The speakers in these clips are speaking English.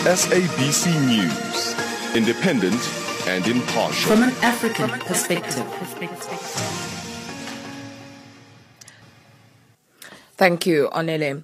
SABC News, independent and impartial. From an African perspective. Thank you, Onele.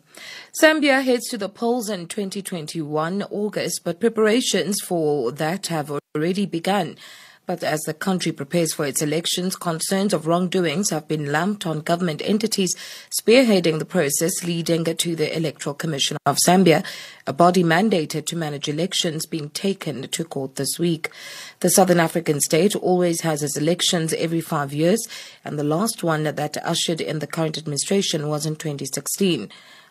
Zambia heads to the polls in 2021 August, but preparations for that have already begun. But as the country prepares for its elections, concerns of wrongdoings have been lumped on government entities spearheading the process leading to the Electoral Commission of Zambia, a body mandated to manage elections, being taken to court this week. The Southern African state always has its elections every 5 years, and the last one that ushered in the current administration was in 2016.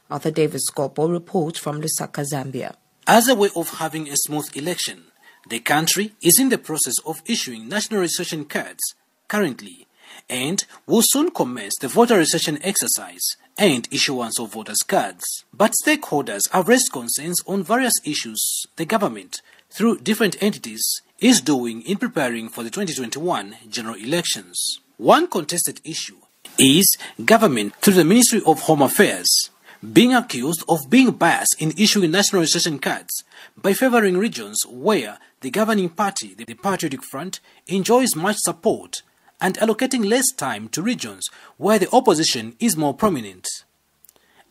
Arthur Davis Scopo reports from Lusaka, Zambia. As a way of having a smooth election, the country is in the process of issuing national registration cards currently and will soon commence the voter registration exercise and issuance of voters' cards. But stakeholders have raised concerns on various issues the government, through different entities, is doing in preparing for the 2021 general elections. One contested issue is government, through the Ministry of Home Affairs, being accused of being biased in issuing national registration cards by favoring regions where the governing party, the Patriotic Front, enjoys much support and allocating less time to regions where the opposition is more prominent.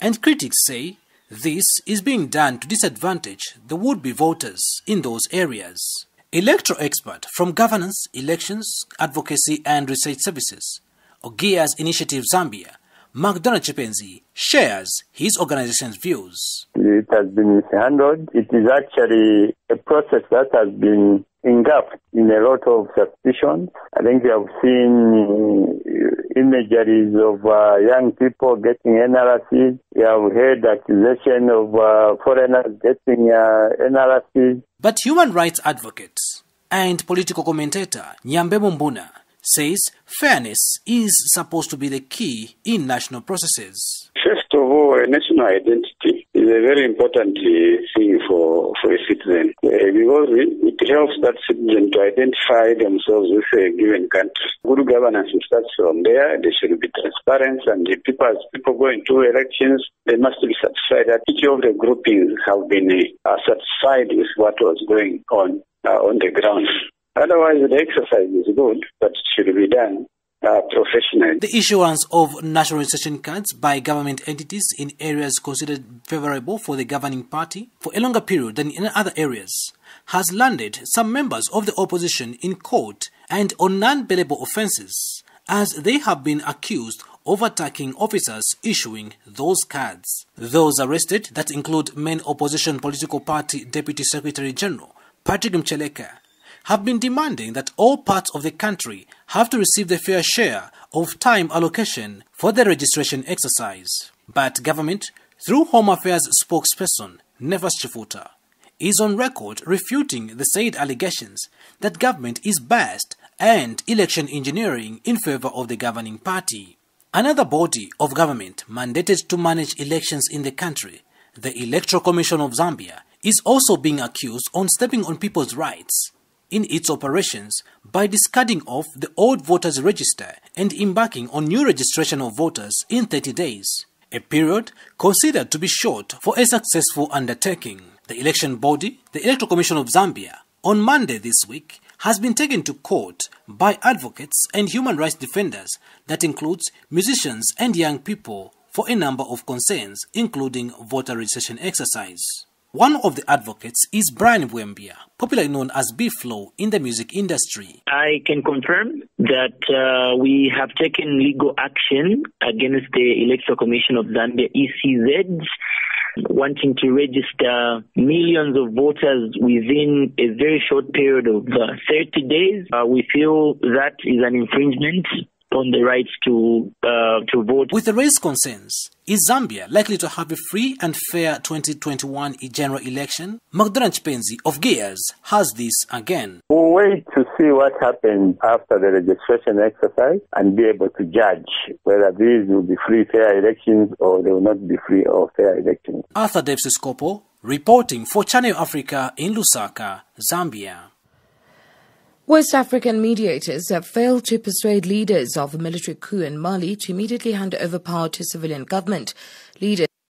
And critics say this is being done to disadvantage the would-be voters in those areas. Electoral expert from Governance, Elections, Advocacy and Research Services, ZAMBIA'S Initiative Zambia, Chipenzi, shares his organization's views. It has been mishandled. It is actually a process that has been engulfed in a lot of suspicions. I think we have seen imageries of young people getting NRCs. We have heard accusation of foreigners getting NRCs. But human rights advocates and political commentator Nyambemo Mbuna says fairness is supposed to be the key in national processes. First of all, a national identity is a very important thing for a citizen because it helps that citizen to identify themselves with a given country. Good governance starts from there. There should be transparency, and as people go into elections, they must be satisfied that each of the groupings have been satisfied with what was going on the ground. Otherwise, the exercise is good, but it should be done professionally. The issuance of national registration cards by government entities in areas considered favorable for the governing party for a longer period than in other areas has landed some members of the opposition in court and on non-bailable offences, as they have been accused of attacking officers issuing those cards. Those arrested, that include main opposition political party Deputy Secretary General Patrick Mcheleka, have been demanding that all parts of the country have to receive the fair share of time allocation for the registration exercise. But government, through Home Affairs spokesperson Nefas Chifuta, is on record refuting the said allegations that government is biased and election engineering in favor of the governing party. Another body of government mandated to manage elections in the country, the Electoral Commission of Zambia, is also being accused on stepping on people's rights in its operations by discarding off the old voters register and embarking on new registration of voters in 30 days, a period considered to be short for a successful undertaking. The election body, the Electoral Commission of Zambia, on Monday this week, has been taken to court by advocates and human rights defenders that includes musicians and young people for a number of concerns, including voter registration exercise. One of the advocates is Brian Wembia, popularly known as B-Flow in the music industry. I can confirm that we have taken legal action against the Electoral Commission of Zambia, SUED, wanting to register millions of voters within a very short period of 30 days. We feel that is an infringement on the rights to vote. With the raised concerns, is Zambia likely to have a free and fair 2021 general election? Chipenzi of ZAMBIA'S has this again. We'll wait to see what happens after the registration exercise and be able to judge whether these will be free, fair elections or they will not be free or fair elections. Arthur Davis Scopo, reporting for Channel Africa in Lusaka, Zambia. West African mediators have failed to persuade leaders of a military coup in Mali to immediately hand over power to civilian government. Leaders